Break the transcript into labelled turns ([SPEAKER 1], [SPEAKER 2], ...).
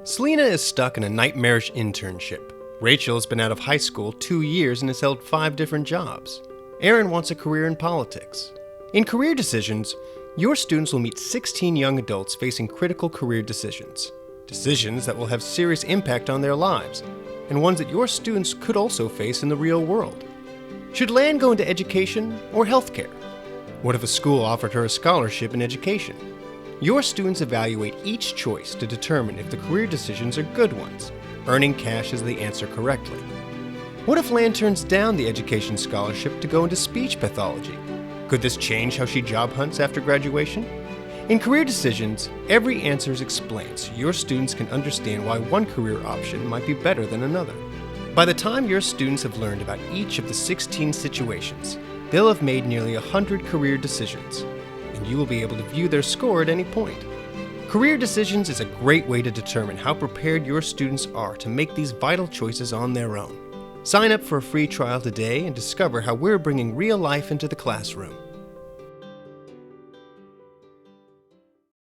[SPEAKER 1] Selena is stuck in a nightmarish internship. Rachel has been out of high school 2 years and has held 5 different jobs. Aaron wants a career in politics. In Career Decisions, your students will meet 16 young adults facing critical career decisions. Decisions that will have serious impact on their lives, and ones that your students could also face in the real world. Should Lan go into education or healthcare? What if a school offered her a scholarship in education? Your students evaluate each choice to determine if the career decisions are good ones. Earning cash is the answer correctly. What if Lan turns down the education scholarship to go into speech pathology? Could this change how she job hunts after graduation? In Career Decisions, every answer is explained so your students can understand why one career option might be better than another. By the time your students have learned about each of the 16 situations, they'll have made nearly 100 career decisions, and you will be able to view their score at any point. Career Decisions is a great way to determine how prepared your students are to make these vital choices on their own. Sign up for a free trial today and discover how we're bringing real life into the classroom.